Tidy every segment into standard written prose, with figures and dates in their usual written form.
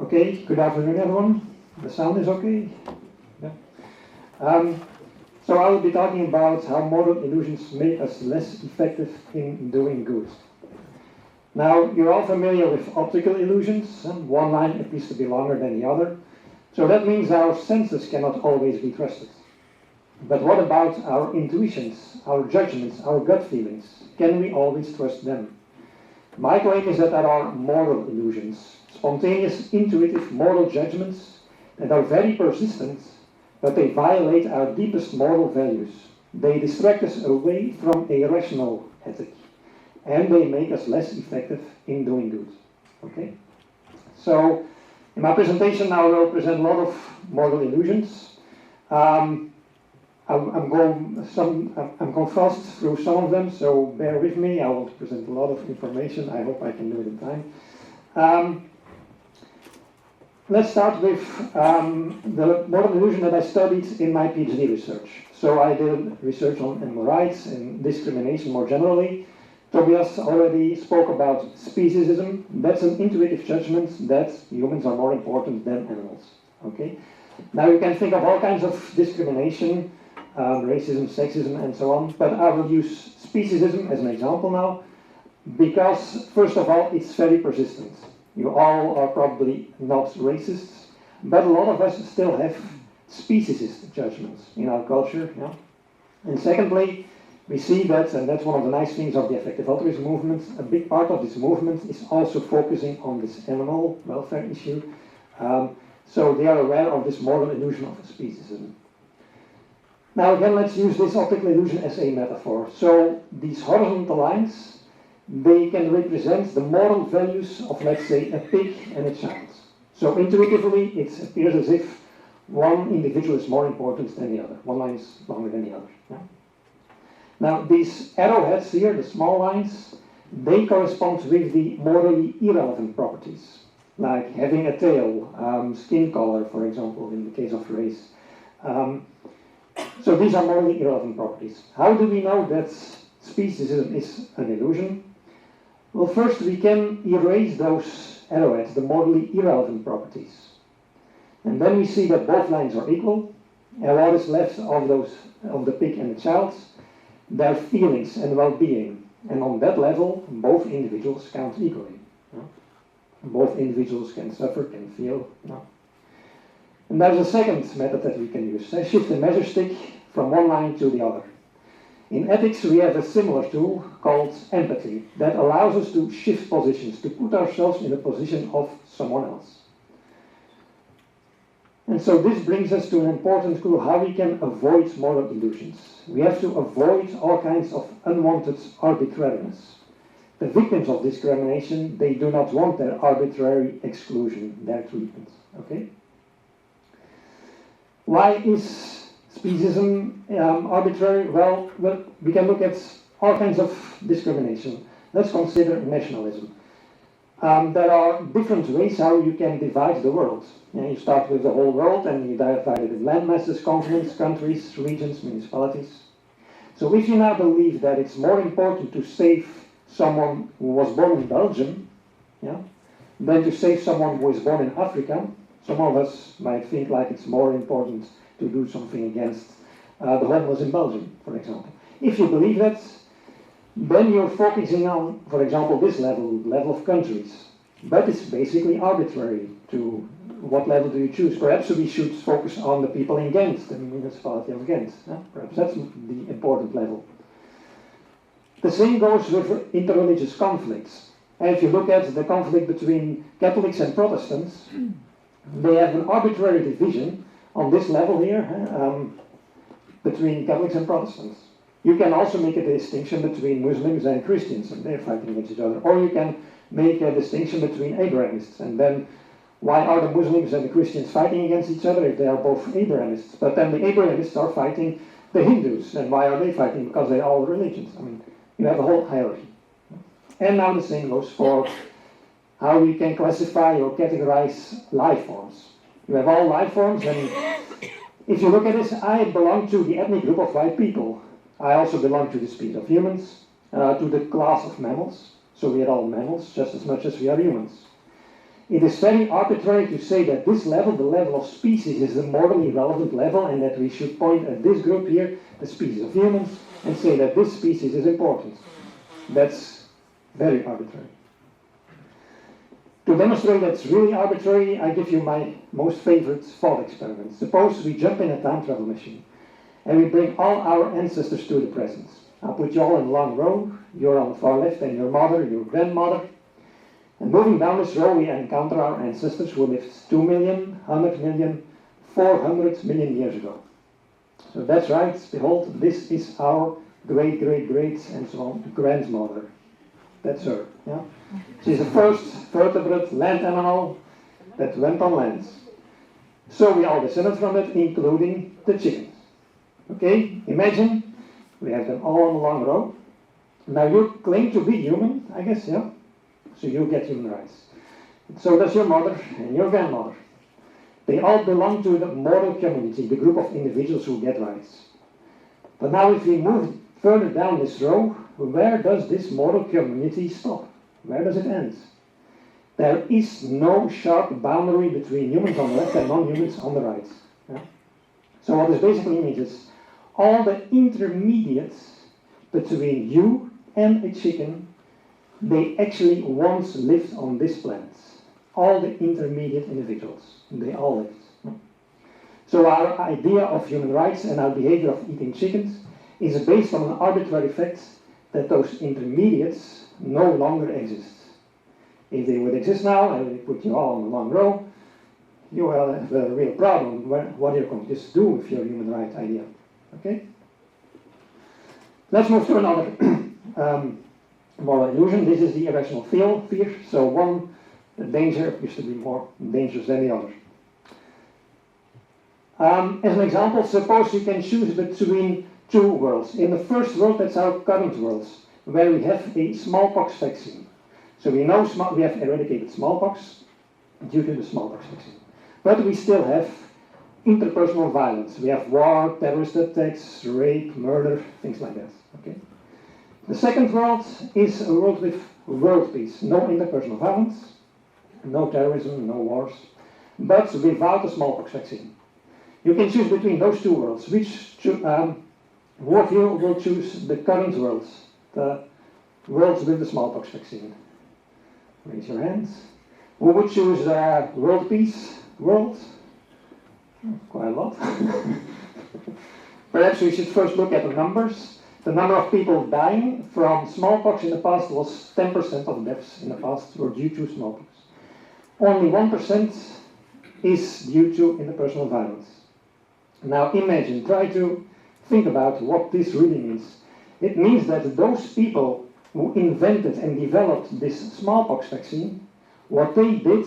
Okay, good afternoon everyone. The sound is okay? Yeah. So I will be talking about how moral illusions make us less effective in doing good. Now, you're all familiar with optical illusions. One line appears to be longer than the other. So that means our senses cannot always be trusted. But what about our intuitions, our judgments, our gut feelings? Can we always trust them? My claim is that there are moral illusions, spontaneous, intuitive moral judgments that are very persistent, but they violate our deepest moral values. They distract us away from a rational ethic, and they make us less effective in doing good. Okay? So, in my presentation now I will present a lot of moral illusions. I'm going fast through some of them, so bear with me. I will present a lot of information. I hope I can do it in time. Let's start with the moral illusion that I studied in my PhD research. So I did research on animal rights and discrimination more generally. Tobias already spoke about speciesism. That's an intuitive judgment that humans are more important than animals. Okay? Now you can think of all kinds of discrimination, racism, sexism, and so on, but I will use speciesism as an example now, because first of all, it's very persistent. You all are probably not racists, but a lot of us still have speciesist judgments in our culture. Yeah? And secondly, we see that, and that's one of the nice things of the effective altruism movement, a big part of this movement is also focusing on this animal welfare issue. So they are aware of this moral illusion of speciesism. Now again, let's use this optical illusion as a metaphor. So these horizontal lines, they can represent the moral values of, let's say, a pig and a child. So intuitively, it appears as if one individual is more important than the other. One line is longer than the other. Yeah? Now these arrowheads here, the small lines, they correspond with the morally irrelevant properties, like having a tail, skin color, for example, in the case of race. So these are morally irrelevant properties. How do we know that speciesism is an illusion? Well, first we can erase those arrowheads, the morally irrelevant properties. And then we see that both lines are equal, and what is left of the pig and the child, their feelings and well-being. And on that level, both individuals count equally. Yeah? Both individuals can suffer, can feel. Yeah? And there's a second method that we can use. Shift the measure stick from one line to the other. In ethics, we have a similar tool called empathy that allows us to shift positions, to put ourselves in the position of someone else. And so this brings us to an important clue how we can avoid moral illusions. We have to avoid all kinds of unwanted arbitrariness. The victims of discrimination, they do not want their arbitrary exclusion, their treatment. Okay? Why is speciesism arbitrary? Well, we can look at all kinds of discrimination. Let's consider nationalism. There are different ways how you can divide the world. You start with the whole world and you divide it in land masses, continents, countries, regions, municipalities. So if you now believe that it's more important to save someone who was born in Belgium, than to save someone who is born in Africa, some of us might think like it's more important to do something against the homeless in Belgium, for example. If you believe that, then you're focusing on, for example, this level of countries. But it's basically arbitrary to what level do you choose. Perhaps we should focus on the people in Ghent, the municipality of Ghent. Perhaps that's the important level. The same goes with interreligious conflicts. And if you look at the conflict between Catholics and Protestants, they have an arbitrary division on this level here between Catholics and Protestants. You can also make a distinction between Muslims and Christians, and they're fighting against each other. Or you can make a distinction between Abrahamists, and then why are the Muslims and the Christians fighting against each other if they are both Abrahamists? But then the Abrahamists are fighting the Hindus, and why are they fighting? Because they're all religions. I mean, you have a whole hierarchy. And now the same goes for how we can classify or categorize life forms. You have all life forms, and if you look at this, I belong to the ethnic group of white people. I also belong to the species of humans, to the class of mammals. So we are all mammals just as much as we are humans. It is very arbitrary to say that this level, the level of species, is the morally relevant level, and that we should point at this group here, the species of humans, and say that this species is important. That's very arbitrary. To demonstrate that's really arbitrary, I give you my most favorite thought experiment. Suppose we jump in a time travel machine, and we bring all our ancestors to the present. I'll put you all in a long row. You're on the far left, and your mother, your grandmother. And moving down this row, we encounter our ancestors who lived 2 million, 100 million, 400 million years ago. So that's right, behold, this is our great, great, great, and so on, grandmother. That's her. Yeah? She's the first vertebrate land animal that went on land. So we all descended from it, including the chickens. Okay, imagine we have them all on a long row. Now you claim to be human, I guess, yeah? So you get human rights. So does your mother and your grandmother. They all belong to the moral community, the group of individuals who get rights. But now if we move further down this row, where does this moral community stop? Where does it end? There is no sharp boundary between humans on the left and non-humans on the right. Yeah? So what this basically means is all the intermediates between you and a chicken, they actually once lived on this planet. All the intermediate individuals, they all lived. So our idea of human rights and our behavior of eating chickens is based on an arbitrary fact that those intermediates no longer exist. If they would exist now, and we put you all on a long row, you will have a real problem. What are you going to just do with your human rights idea? Okay? Let's move to another moral illusion. This is the irrational fear. So one danger used to be more dangerous than the other. As an example, suppose you can choose between two worlds. In the first world, that's our current world, where we have a smallpox vaccine. So we know we have eradicated smallpox due to the smallpox vaccine. But we still have interpersonal violence. We have war, terrorist attacks, rape, murder, things like that. Okay? The second world is a world with world peace. No interpersonal violence, no terrorism, no wars, but without a smallpox vaccine. You can choose between those two worlds. Who of you will choose the current world, the world with the smallpox vaccine? Raise your hands. Who would choose world peace world? Quite a lot. Perhaps we should first look at the numbers. The number of people dying from smallpox in the past was 10% of deaths in the past were due to smallpox. Only 1% is due to interpersonal violence. Now imagine, try to think about what this really means. It means that those people who invented and developed this smallpox vaccine, what they did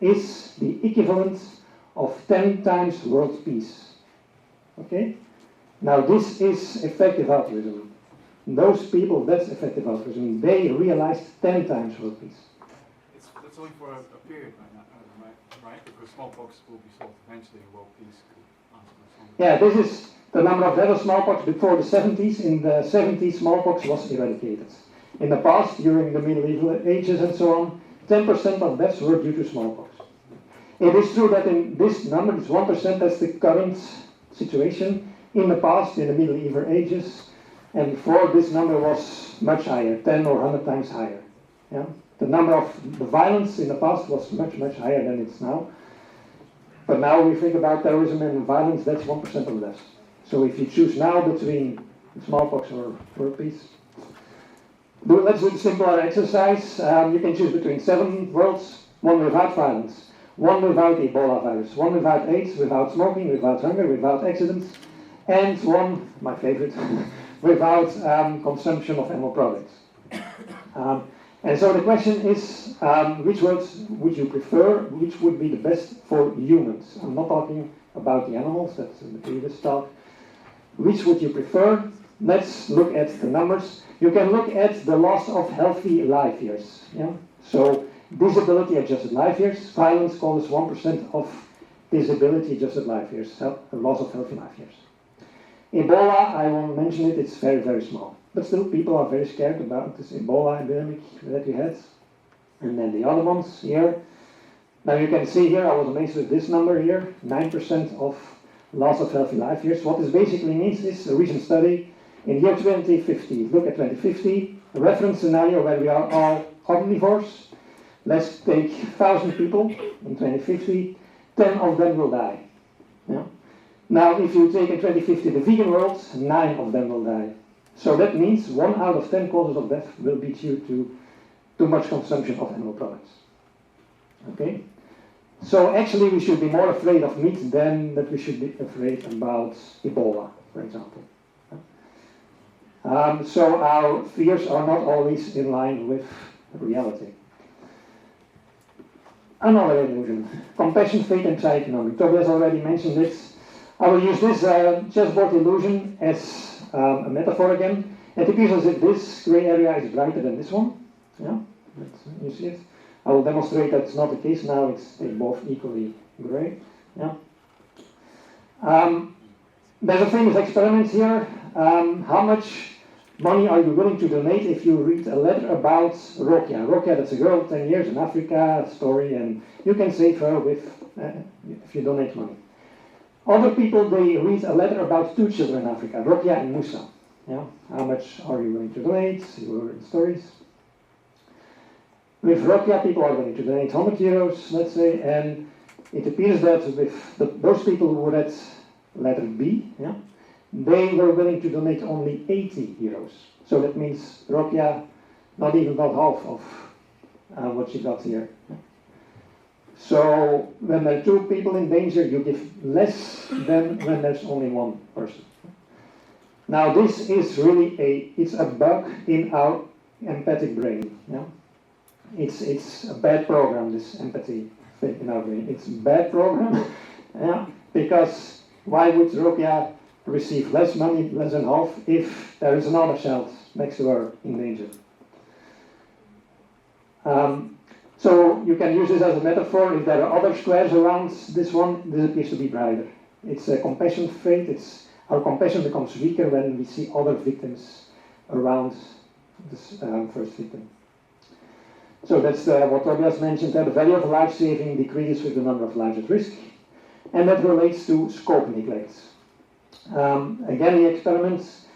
is the equivalent of 10 times world peace. Okay? Now this is effective altruism. Those people, that's effective altruism. They realized 10 times world peace. That's only for a period right? Because smallpox will be solved eventually, world peace could answer. Yeah, this is the number of deaths of smallpox before the 70s. In the 70s, smallpox was eradicated. In the past, during the medieval ages and so on, 10% of deaths were due to smallpox. It is true that in this number, this 1%, that's the current situation. In the past, in the medieval ages, and before, this number was much higher, 10 or 100 times higher. Yeah? The number of the violence in the past was much, much higher than it's now. But now we think about terrorism and violence, that's 1% of the deaths. So if you choose now between smallpox or world peace, let's do the simpler exercise. You can choose between 7 worlds, one without violence, one without Ebola virus, one without AIDS, without smoking, without hunger, without accidents, and one, my favorite, without consumption of animal products. And so the question is, which worlds would you prefer? Which would be the best for humans? I'm not talking about the animals, that's in the previous talk. Which would you prefer? Let's look at the numbers. You can look at the loss of healthy life years. Yeah? So disability-adjusted life years, violence causes 1% of disability-adjusted life years, loss of healthy life years. Ebola, I won't mention it, it's very, very small. But still, people are very scared about this Ebola epidemic that we had. And then the other ones here, Now you can see here, I was amazed with this number here, 9% of loss of healthy life years. What this basically means is a recent study in year 2050. Look at 2050, a reference scenario where we are all omnivores. Let's take 1,000 people in 2050, 10 of them will die. Yeah? Now if you take in 2050 the vegan world, 9 of them will die. So that means 1 out of 10 causes of death will be due to too much consumption of animal products. Okay? So actually we should be more afraid of meat than that we should be afraid about Ebola, for example. So our fears are not always in line with reality. Another illusion, compassion, fate and psychonomic. Tobias already mentioned this. I will use this chessboard illusion as a metaphor again. It appears as if this grey area is brighter than this one. Yeah, you see it? I will demonstrate that's not the case now, they're both equally grey. Yeah. There's a famous experiment here. How much money are you willing to donate if you read a letter about Rokia? Rokia, that's a girl, 10 years in Africa, story, and you can save her with if you donate money. Other people, they read a letter about 2 children in Africa, Rokia and Musa. Yeah? How much are you willing to donate? You read stories. With Rokia, people are willing to donate 100 euros, let's say, and it appears that with those people who read letter B, yeah, they were willing to donate only 80 euros. So that means Rokia not even got half of what she got here. So when there are 2 people in danger, you give less than when there's only 1 person. Now this is really it's a bug in our empathic brain. Yeah? It's a bad program, this empathy thing in our brain. It's a bad program, yeah? Because why would Rokia receive less money, less than half, if there is another child next to her in danger? So you can use this as a metaphor. If there are other squares around this one, this appears to be brighter. It's a compassion fate. Our compassion becomes weaker when we see other victims around this first victim. So that's what Tobias mentioned, that the value of life saving decreases with the number of lives at risk, and that relates to scope neglect. Again, the experiments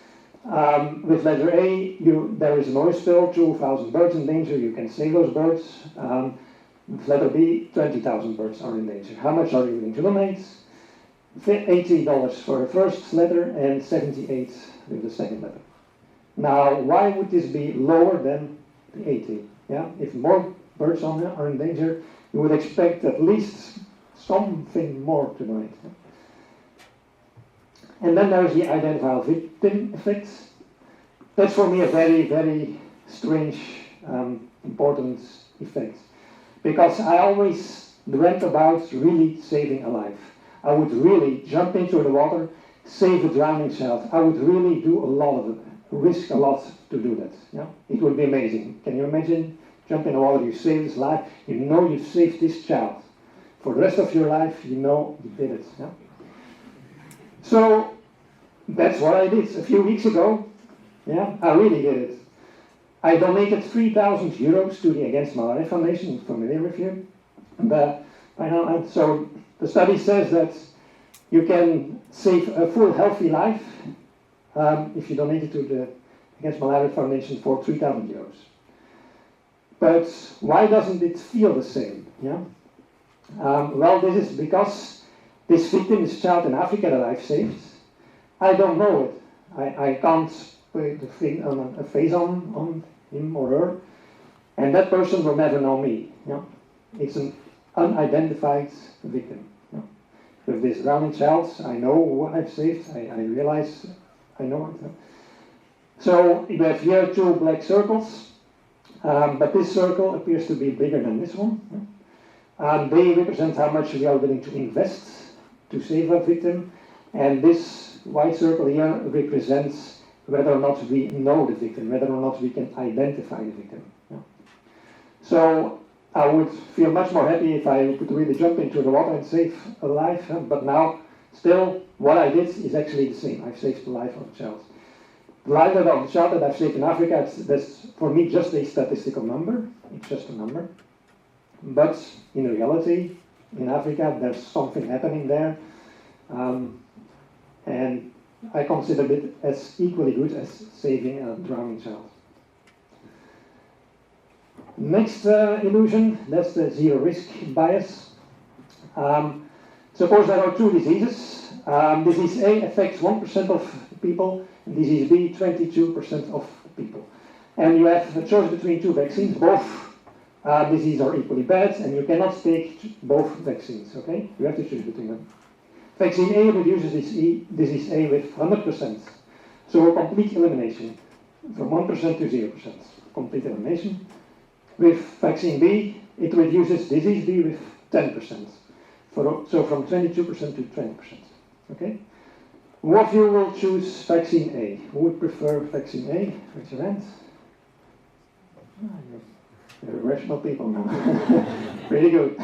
with letter A, there is an oil spill, 2,000 birds in danger, you can save those birds. With letter B, 20,000 birds are in danger. How much are you willing to donate? $80 for the first letter and 78 with the second letter. Now, why would this be lower than the 80? Yeah? If more birds are in danger, you would expect at least something more to donate. And then there's the identifiable victim effect. That's for me a very, very strange, important effect. Because I always dreamt about really saving a life. I would really jump into the water, save a drowning child. I would really do a lot of it, risk a lot to do that. Yeah? It would be amazing. Can you imagine? Jump in the water, you save his life, you know you've saved this child. For the rest of your life, you know you did it. Yeah? So that's what I did a few weeks ago. Yeah, I really did it. I donated 3,000 euros to the Against Malaria Foundation, familiar with you. And so the study says that you can save a full healthy life if you donate it to the Against Malaria Foundation for 3,000 euros. But why doesn't it feel the same? Yeah? Well, this is because this victim, this child in Africa that I've saved, I don't know it. I can't put a face on him or her, and that person will never know me. Yeah? It's an unidentified victim. Yeah? With this drowning child, I know what I've saved, I realize I know it. Yeah? So we have here 2 black circles, but this circle appears to be bigger than this one. Yeah? They represent how much we are willing to invest to save a victim, and this white circle here represents whether or not we know the victim, whether or not we can identify the victim. Yeah? So I would feel much more happy if I could really jump into the water and save a life, but now still what I did is actually the same. I've saved the life of a child. The life of the child that I've saved in Africa, that's for me just a statistical number. It's just a number. but in reality, in Africa, there's something happening there, and I consider it as equally good as saving a drowning child. Next illusion, that's the zero risk bias. Suppose there are two diseases. Disease A affects 1% of people, and disease B 22% of people. And you have a choice between two vaccines. Both diseases are equally bad, and you cannot take both vaccines, okay? You have to choose between them. Vaccine A reduces disease A with 100%. So a complete elimination, from 1% to 0%. Complete elimination. With vaccine B, it reduces disease B with 10%. So from 22% to 20%. Okay? Who of you will choose vaccine A? Who would prefer vaccine A? Raise your hand. You're rational people now. Pretty good.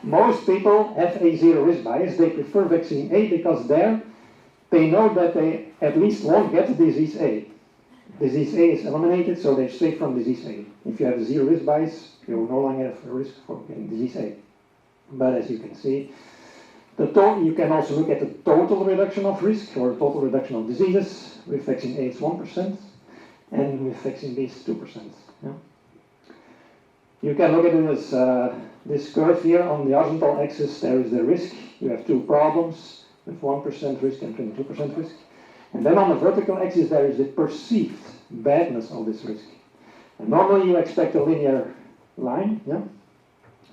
Most people have a zero risk bias. They prefer vaccine A because there they know that they at least won't get disease A. Disease A is eliminated, so they're safe from disease A. If you have a zero risk bias, you will no longer have a risk for getting disease A. But as you can see, you can also look at the total reduction of risk or total reduction of diseases. With vaccine A it's 1%, and with vaccine B it's 2%. Yeah? You can look at it as this curve here. On the horizontal axis there is the risk. You have two problems with 1% risk and 22% risk. And then on the vertical axis there is the perceived badness of this risk. And normally you expect a linear line. Yeah?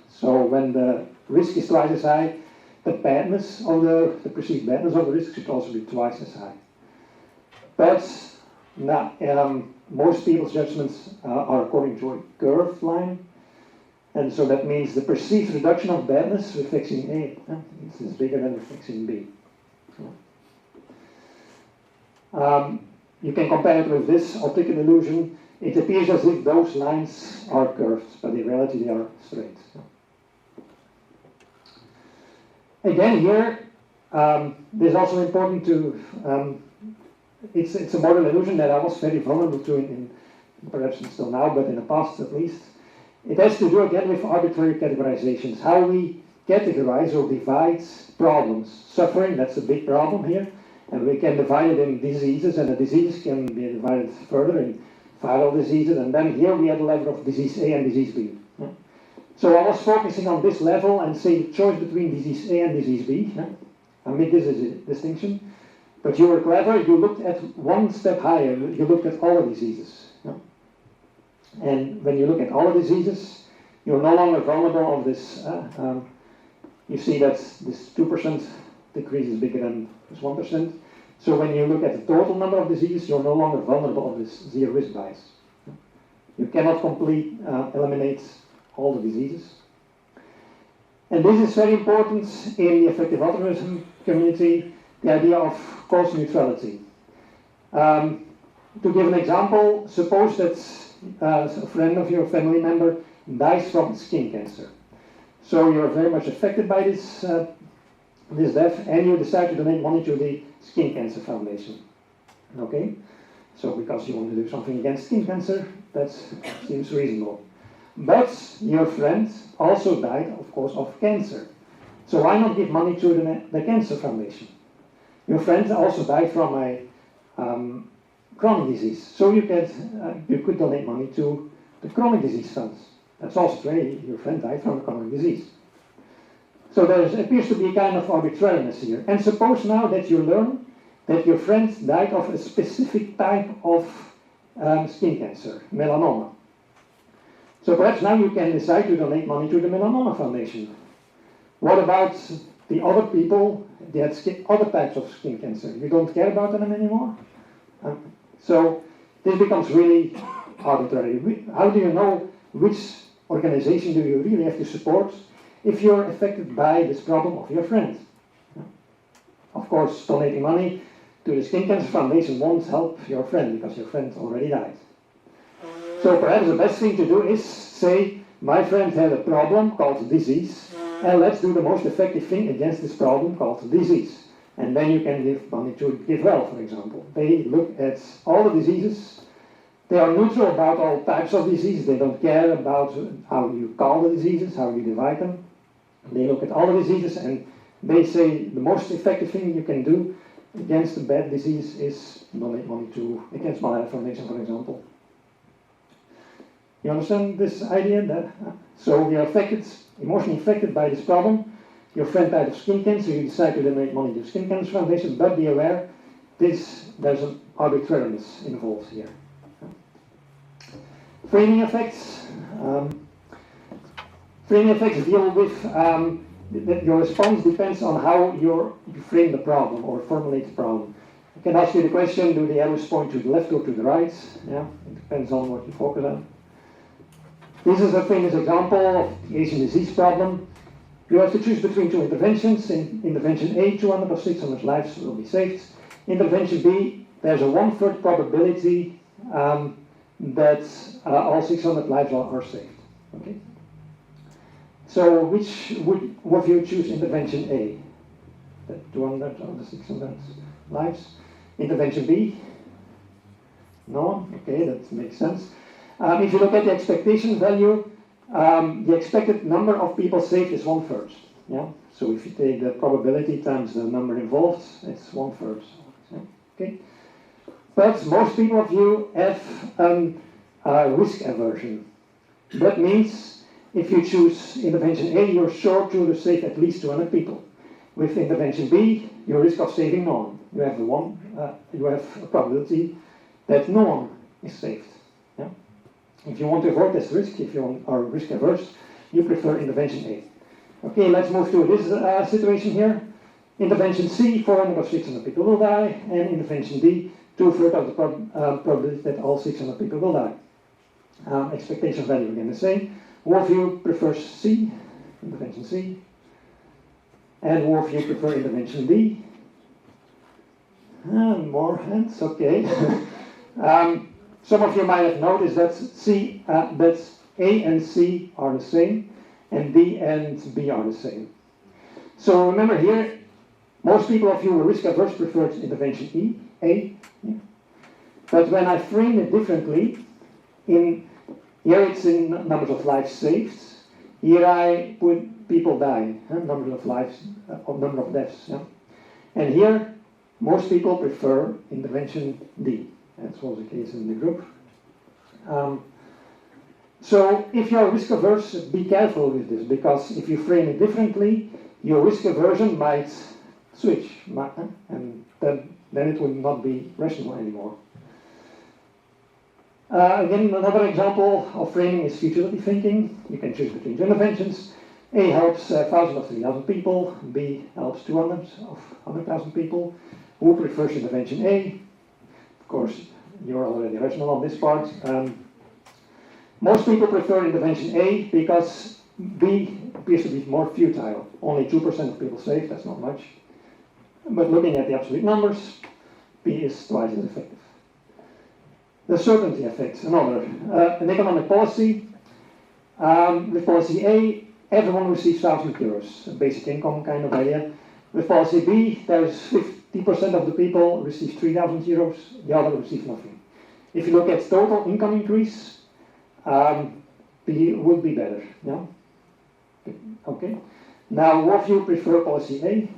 So when the risk is twice as high, the badness of the perceived badness of the risk should also be twice as high. But most people's judgments are according to a curved line. And so that means the perceived reduction of badness with vaccine A is bigger than with vaccine B. You can compare it with this optical illusion. It appears as if those lines are curved, but in reality they are straight. Again here, this is also important to, it's a model illusion that I was very vulnerable to in perhaps still now, but in the past at least. It has to do again with arbitrary categorizations, how we categorize or divide problems. Suffering, that's a big problem here, and we can divide it in diseases, and the diseases can be divided further in viral diseases, and then here we have the level of disease A and disease B. Yeah? So I was focusing on this level and saying the choice between disease A and disease B. Yeah? I made this as a distinction, but you were clever, you looked at one step higher, you looked at all the diseases. Yeah? And when you look at all the diseases, you're no longer vulnerable of this. You see that this 2% decrease is bigger than this 1%. So when you look at the total number of diseases, you're no longer vulnerable of this zero risk bias. You cannot eliminate all the diseases. And this is very important in the effective altruism community, the idea of cause neutrality. To give an example, suppose that a friend of your family member dies from skin cancer. So you're very much affected by this death, and you decide to donate money to the Skin Cancer Foundation. Okay? So because you want to do something against skin cancer, that seems reasonable. But your friend also died, of course, of cancer. So why not give money to the Cancer Foundation? Your friend also died from a chronic disease. So you could donate money to the chronic disease funds. That's also true. Your friend died from a chronic disease. So there appears to be a kind of arbitrariness here. And suppose now that you learn that your friend died of a specific type of skin cancer, melanoma. So perhaps now you can decide to donate money to the Melanoma Foundation. What about the other people that had other types of skin cancer? You don't care about them anymore? So this becomes really arbitrary. How do you know which organization do you really have to support if you're affected by this problem of your friend? Of course, donating money to the Skin Cancer Foundation won't help your friend because your friend already died. So perhaps the best thing to do is say, my friend had a problem called disease, and let's do the most effective thing against this problem called disease. And then you can give money to GiveWell, for example. They look at all the diseases They are neutral about all types of diseases. They don't care about how you call the diseases, how you divide them. They look at all the diseases and they say the most effective thing you can do against a bad disease is donate money to against Malaria Foundation, for example. You understand this idea? That so you're affected, emotionally affected by this problem. Your friend died of skin cancer, you decide to donate money to Skin Cancer Foundation, but be aware, there's an arbitrariness involved here. Framing effects. Framing effects deal with that your response depends on how you frame the problem or formulate the problem. I can ask you the question, do the arrows point to the left or to the right? Yeah, it depends on what you focus on. This is a famous example of the Asian disease problem. You have to choose between two interventions. In intervention A, 200 or 600 lives will be saved. Intervention B, there's a 1/3 probability that all 600 lives are saved. Okay. So which would you choose intervention A? The 200 or the 600 lives? Intervention B? No? Okay, that makes sense. If you look at the expectation value, the expected number of people saved is 1/3. Yeah? So if you take the probability times the number involved, it's 1/3. Yeah? Okay? But most people of you have risk aversion. That means if you choose intervention A, you're sure to save at least 200 people. With intervention B, your risk of saving no one. You have a probability that no one is saved. Yeah? If you want to avoid this risk, if you are risk averse, you prefer intervention A. Okay, let's move to this situation here. Intervention C, 400 or 600 people will die, and intervention D, 2/3 of the probability that all 600 people will die. Expectation value again the same. Who of you prefers C, intervention C? And who of you prefer intervention D? More hands, okay. Some of you might have noticed that that A and C are the same, and D and B are the same. So remember here, most people of you who are risk averse preferred intervention A. Yeah. But when I frame it differently, here it's in numbers of lives saved. Here I put people dying, number of lives, number of deaths. Yeah? And here, most people prefer intervention D. That was the case in the group. So if you are risk averse, be careful with this, because if you frame it differently, your risk aversion might switch, and then it will not be rational anymore. Again, another example of framing is futility thinking. You can choose between two interventions. A helps 1,000 or 3,000 people. B helps 200 of 100,000 people. Who prefers intervention A? Of course, you're already rational on this part. Most people prefer intervention A because B appears to be more futile. Only 2% of people saved, that's not much. But looking at the absolute numbers, B is twice as effective. The certainty effect, another. An economic policy. With policy A, everyone receives 1,000 euros, a basic income kind of idea. With policy B, there's 50% of the people receive 3,000 euros, the other receive nothing. If you look at total income increase, B would be better. Yeah? Okay. Now, what do you prefer policy A?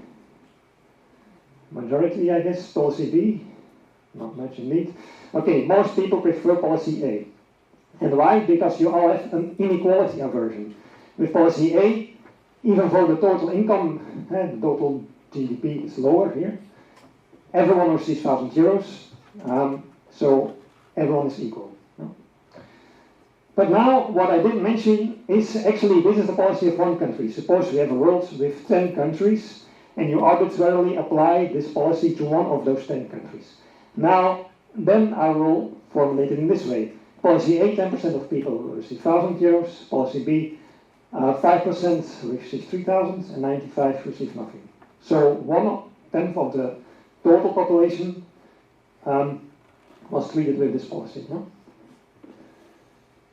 Majority, I guess. Policy B? Not much indeed. Okay, most people prefer policy A. And why? Because you all have an inequality aversion. With policy A, even though the total income, the total GDP is lower here, everyone receives 1,000 euros, so everyone is equal. No? But now, what I didn't mention is actually this is the policy of one country. Suppose we have a world with 10 countries, and you arbitrarily apply this policy to one of those 10 countries. Now, then I will formulate it in this way. Policy A, 10% of people will receive 1,000 euros. Policy B, 5% receive 3,000, and 95 receive nothing. So 1/10 of the total population was treated with this policy. No?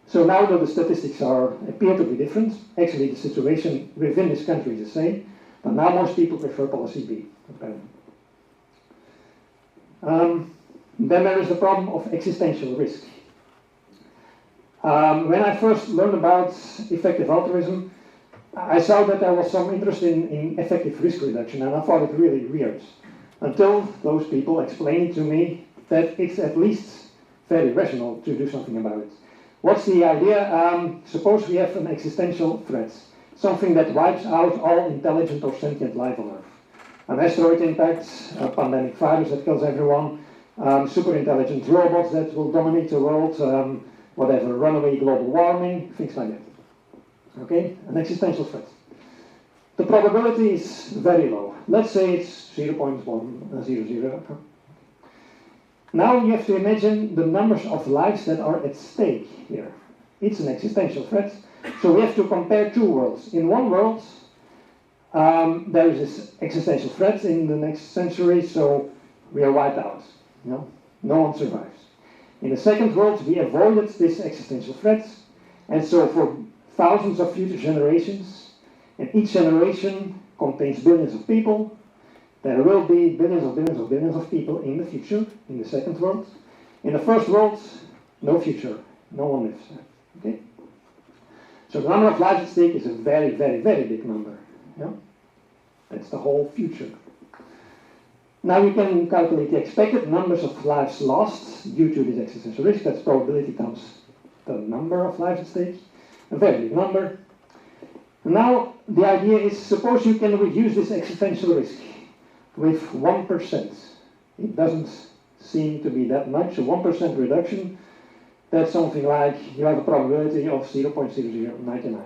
So now that the statistics appear to be different, actually the situation within this country is the same, but now most people prefer policy B. Then there is the problem of existential risk. When I first learned about effective altruism, I saw that there was some interest in effective risk reduction, and I thought it really weird. Until those people explained to me that it's at least very rational to do something about it. What's the idea? Suppose we have an existential threat, something that wipes out all intelligent or sentient life on Earth. An asteroid impact, a pandemic virus that kills everyone, super intelligent robots that will dominate the world, whatever, runaway global warming, things like that. Okay, an existential threat. The probability is very low. Let's say it's 0.100. Now you have to imagine the numbers of lives that are at stake here. It's an existential threat, so we have to compare two worlds. In one world, there is this existential threat in the next century, so we are wiped out. No one survives. In the second world, we avoided this existential threat, and so for thousands of future generations, and each generation contains billions of people, there will be billions of people in the future, in the second world. In the first world, no future, no one lives. Okay? So the number of lives at stake is a very, very, very big number. Yeah? That's the whole future. Now you can calculate the expected numbers of lives lost due to this existential risk. That's probability times the number of lives at stake. A very big number. Now the idea is, suppose you can reduce this existential risk with 1%. It doesn't seem to be that much. A 1% reduction, that's something like you have a probability of 0.0099.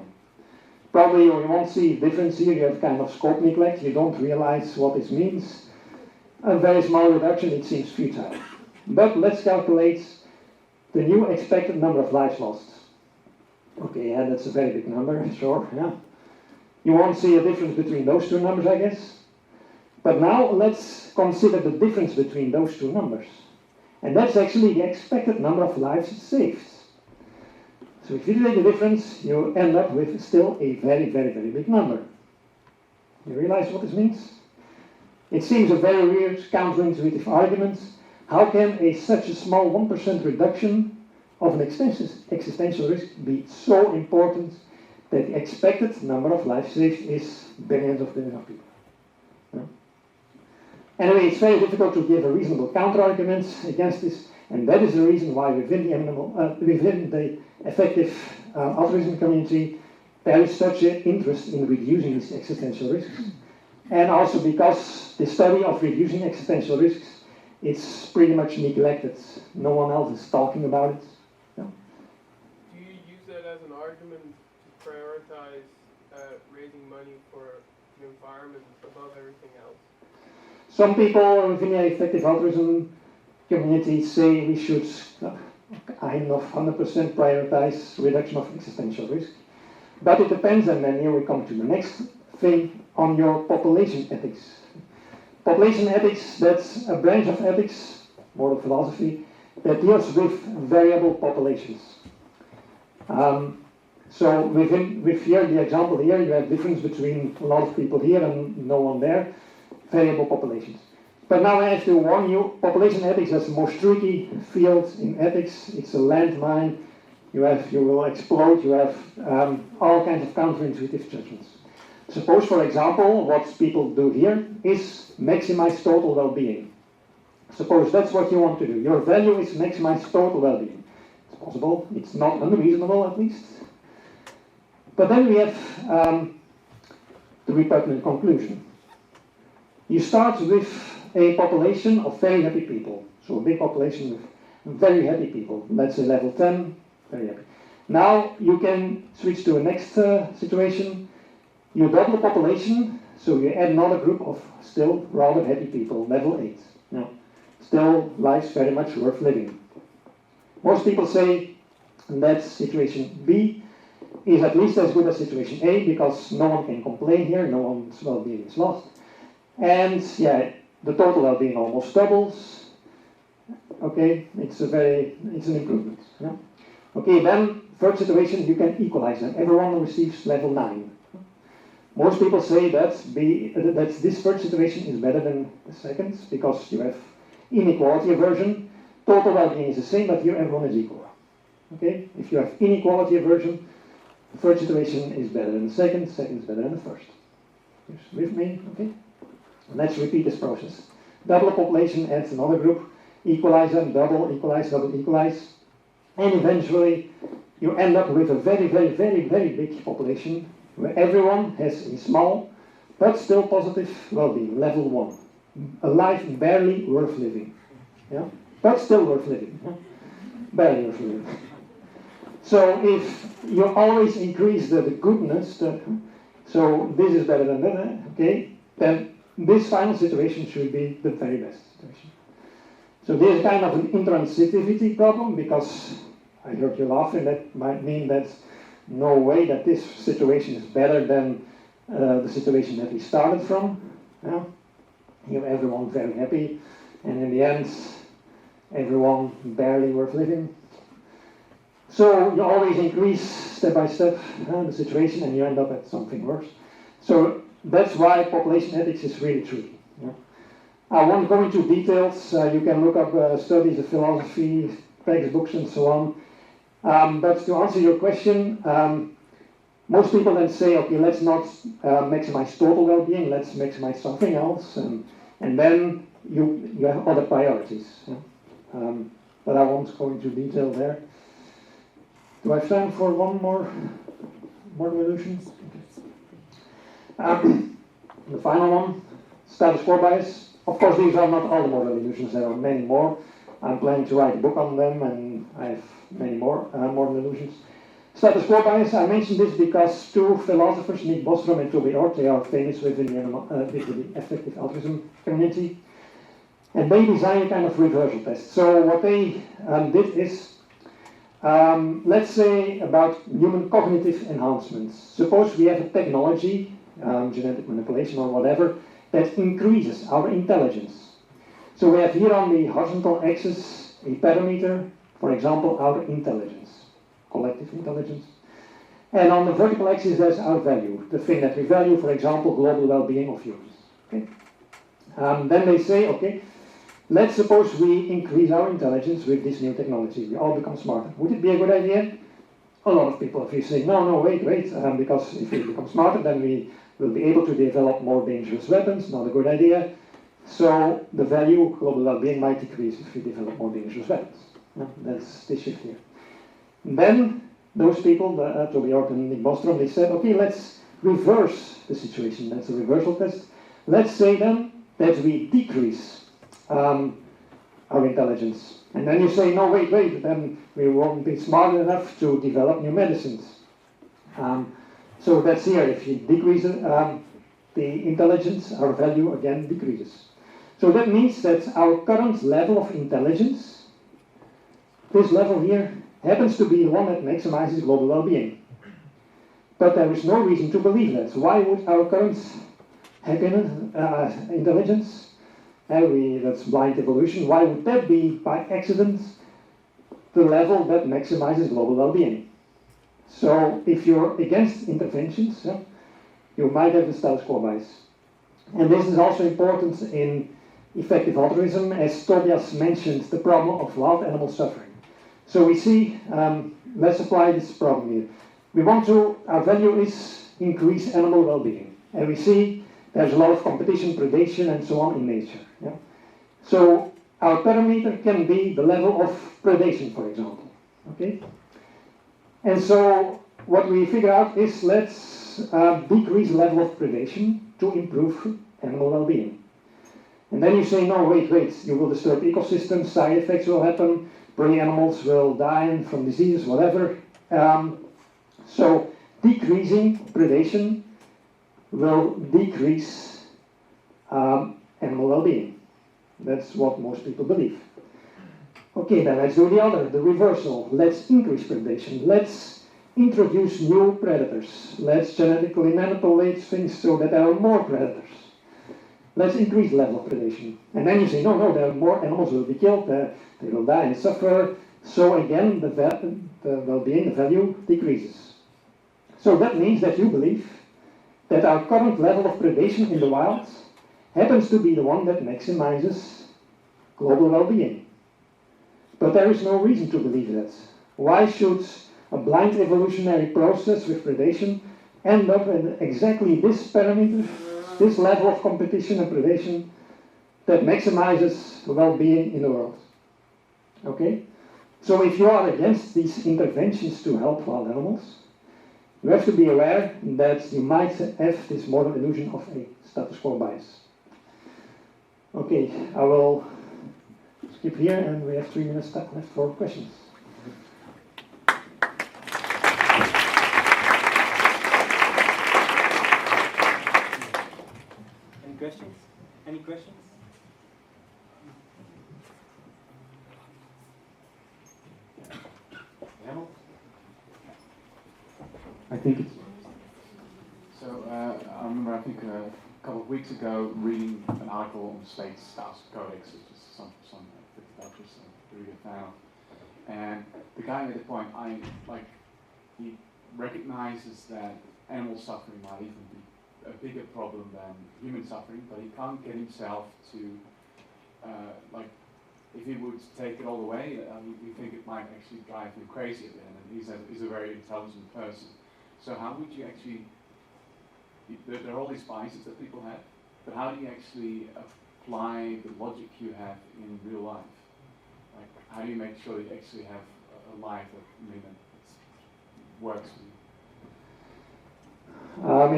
Probably you won't see a difference here, you have kind of scope neglect, you don't realize what this means. A very small reduction, it seems futile. But let's calculate the new expected number of lives lost. Okay, yeah, that's a very big number, sure, yeah. You won't see a difference between those two numbers, I guess. But now let's consider the difference between those two numbers. And that's actually the expected number of lives saved. So if you take the difference, you end up with still a very, very, very big number. You realize what this means? It seems a very weird, counterintuitive argument. How can such a small 1% reduction of an existential risk be so important that the expected number of lives saved is billions of people? Yeah? Anyway, it's very difficult to give a reasonable counter-argument against this, and that is the reason why within the effective altruism community, there is such an interest in reducing these existential risks. And also because the study of reducing existential risks, it's pretty much neglected. No one else is talking about it. Yeah. Do you use that as an argument to prioritize raising money for the environment above everything else? Some people within the effective altruism community say we should, kind of 100% prioritize reduction of existential risk. But it depends, and then here we come to the next thing, on your population ethics. Population ethics, that's a branch of ethics, more of philosophy, that deals with variable populations. So with here, the example here, you have difference between a lot of people here and no one there, variable populations. But now I have to warn you, population ethics is the most tricky field in ethics. It's a landmine. You will explode, you have all kinds of counterintuitive judgments. Suppose, for example, what people do here is maximize total well-being. Suppose that's what you want to do. Your value is maximize total well-being. It's possible, it's not unreasonable at least. But then we have the repugnant conclusion. You start with a population of very happy people. So a big population of very happy people. Let's say level 10, very happy. Now you can switch to a next situation. You double the population, so you add another group of still rather happy people, level 8. Now, still lives very much worth living. Most people say that situation B is at least as good as situation A because no one can complain here, no one's well-being is lost. And yeah, the total well-being almost doubles. Okay, it's an improvement. Yeah? Okay, then third situation, you can equalize them. Everyone receives level 9. Most people say that this third situation is better than the second because you have inequality aversion. Total well-being is the same, but here everyone is equal. Okay, if you have inequality aversion, the first situation is better than the second is better than the first. With me, okay? Let's repeat this process. Double a population, adds another group, equalize them, double, equalize, and eventually you end up with a very, very, very, very big population where everyone has a small but still positive well-being, level 1. A life barely worth living. Yeah? But still worth living. Yeah? Barely worth living. So if you always increase the goodness, so this is better than that, okay, then this final situation should be the very best situation. So there's kind of an intransitivity problem, because I heard you laughing, that might mean that no way that this situation is better than the situation that we started from. Yeah? You have everyone very happy, and in the end, everyone barely worth living. So you always increase step by step the situation, and you end up at something worse. So that's why population ethics is really tricky. Yeah? I won't go into details. You can look up studies of philosophy, textbooks, and so on. But to answer your question, most people then say, okay, let's not maximize total well-being, let's maximize something else, and then you have other priorities. Yeah? But I won't go into detail there. Do I have time for one more revolution? The final one, status quo bias. Of course, these are not all the moral illusions, there are many more. I'm planning to write a book on them, and I have many more moral illusions. Status quo bias, I mentioned this because two philosophers, Nick Bostrom and Toby Ord, they are famous within the effective altruism community. And they designed a kind of reversal test. So what they did is, let's say about human cognitive enhancements. Suppose we have a technology, genetic manipulation or whatever, that increases our intelligence. So we have here on the horizontal axis a parameter, for example, our intelligence, collective intelligence. And on the vertical axis there's our value, the thing that we value, for example, global well-being of humans. Okay? Then they say, okay, let's suppose we increase our intelligence with this new technology. We all become smarter. Would it be a good idea? A lot of people, if you say, no, wait, because if we become smarter, then we will be able to develop more dangerous weapons. Not a good idea. So the value, global well-being, might decrease if we develop more dangerous weapons. Yeah, that's the shift here. Then those people, Toby Ord and Nick Bostrom, they said, okay, let's reverse the situation. That's a reversal test. Let's say then that we decrease our intelligence. And then you say, no, wait, then we won't be smart enough to develop new medicines. So that's here, if you decrease the intelligence, our value again decreases. So that means that our current level of intelligence, this level here, happens to be the one that maximizes global well-being. But there is no reason to believe that. So why would our current intelligence, that's blind evolution, why would that be by accident the level that maximizes global well-being? So if you're against interventions, you might have the status quo bias. And this is also important in effective altruism, as Tobias mentioned, the problem of wild animal suffering. So we see, let's apply this problem here. We want to, our value is increase animal well-being. And we see there's a lot of competition, predation, and so on in nature. Yeah? So our parameter can be the level of predation, for example. Okay? And so what we figure out is let's decrease the level of predation to improve animal well-being. And then you say, no, wait, you will disturb ecosystems, side effects will happen, prey animals will die from diseases, whatever. So decreasing predation will decrease animal well-being. That's what most people believe. Okay, then let's do the reversal. Let's increase predation. Let's introduce new predators. Let's genetically manipulate things so that there are more predators. Let's increase the level of predation. And then you say, no, there are more animals will be killed, they will die and suffer. So again, the well-being, the value decreases. So that means that you believe that our current level of predation in the wild happens to be the one that maximizes global well-being. But there is no reason to believe that. Why should a blind evolutionary process with predation end up at exactly this parameter, this level of competition and predation that maximizes well-being in the world? Okay? So if you are against these interventions to help wild animals, you have to be aware that you might have this moral illusion of a status quo bias. Okay, I will skip here and we have 3 minutes left for questions. Any questions? Any questions? I think it's. So I remember, I think a couple of weeks ago, reading an article on the State's Status Codex, which is some Dutchess I'm really a fan of. And the guy made the point, he recognizes that animal suffering might even be a bigger problem than human suffering, but he can't get himself to, if he would take it all away, we think it might actually drive him crazy at the end, and he's a very intelligent person. So how would you actually, there are all these biases that people have, but how do you actually apply the logic you have in real life? Like, how do you make sure that you actually have a life that works for you?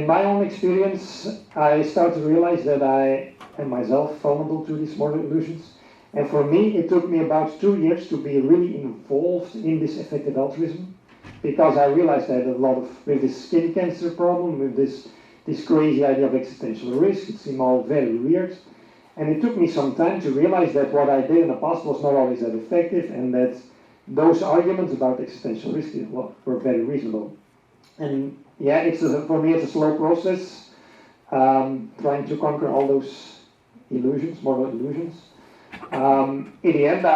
In my own experience, I started to realize that I am myself vulnerable to these moral illusions. And for me, it took me about 2 years to be really involved in this effective altruism, because I realized that a lot of, with this skin cancer problem, with this crazy idea of existential risk, it seemed all very weird. And it took me some time to realize that what I did in the past was not always that effective, and that those arguments about existential risk were very reasonable. And yeah, for me it's a slow process, trying to conquer all those illusions, moral illusions. In the end,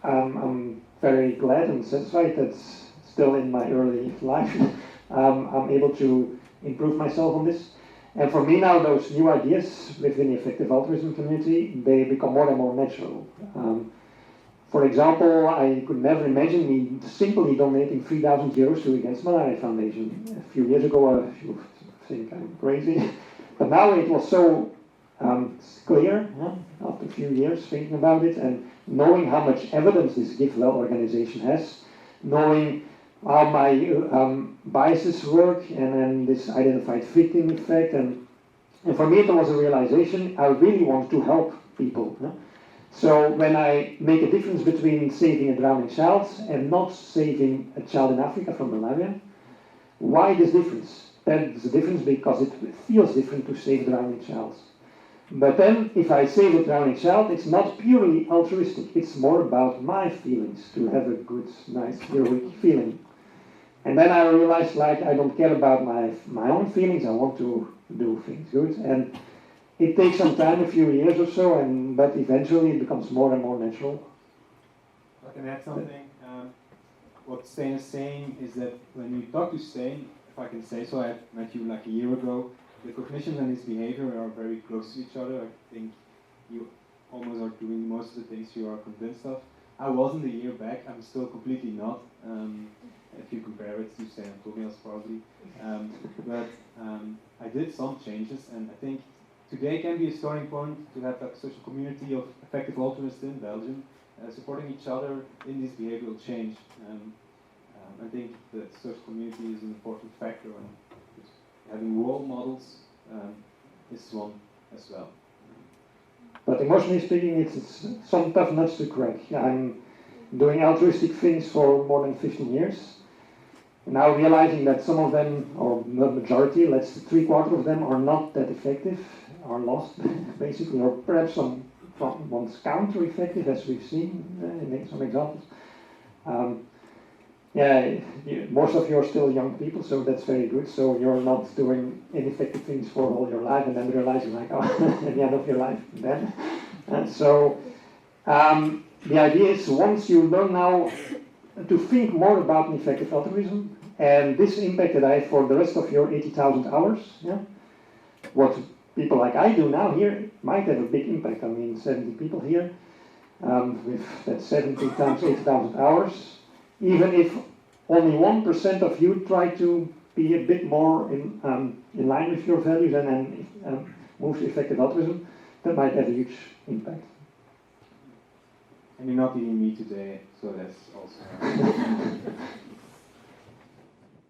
I'm very glad and satisfied that still in my early life I'm able to improve myself on this. And for me now, those new ideas within the effective altruism community, they become more and more natural. For example, I could never imagine me simply donating 3,000 euros to Against Malaria Foundation. A few years ago, you think I'm crazy, but now it was so clear, after a few years thinking about it and knowing how much evidence this Give Well organization has, knowing how my biases work, and then this identified victim effect, and for me it was a realization I really want to help people. So when I make a difference between saving a drowning child and not saving a child in Africa from malaria, why this difference? That's the difference because it feels different to save a drowning child. But then, if I save a drowning child, it's not purely altruistic. It's more about my feelings, to have a good, nice, heroic feeling. And then I realized, I don't care about my own feelings. I want to do things good. And it takes some time, a few years or so, but eventually it becomes more and more natural. I can add something. What Stijn is saying is that when you talk to Stijn, if I can say so, I met you like a year ago. The cognition and his behavior are very close to each other. I think you almost are doing most of the things you are convinced of. I wasn't a year back. I'm still completely not. If you compare it to Stijn and Tobias probably. But I did some changes, and I think today can be a starting point to have a social community of effective altruists in Belgium, supporting each other in this behavioral change. I think that social community is an important factor, and having role models is one as well. But emotionally speaking, it's some tough nuts to crack. I'm doing altruistic things for more than 15 years. Now realizing that some of them, or the majority, let's say 3/4 of them, are not that effective, are lost basically, or perhaps some ones counter-effective, as we've seen in some examples. Most of you are still young people, so that's very good. So you're not doing ineffective things for all your life and then realizing at the end of your life then. And so the idea is, once you learn now to think more about effective altruism, and this impact that I have for the rest of your 80,000 hours, what people like I do now here might have a big impact. I mean, 70 people here, with that 70 times 80,000 hours. Even if only 1% of you try to be a bit more in line with your values and then move to effective altruism, that might have a huge impact. And you're not eating meat today, so that's also.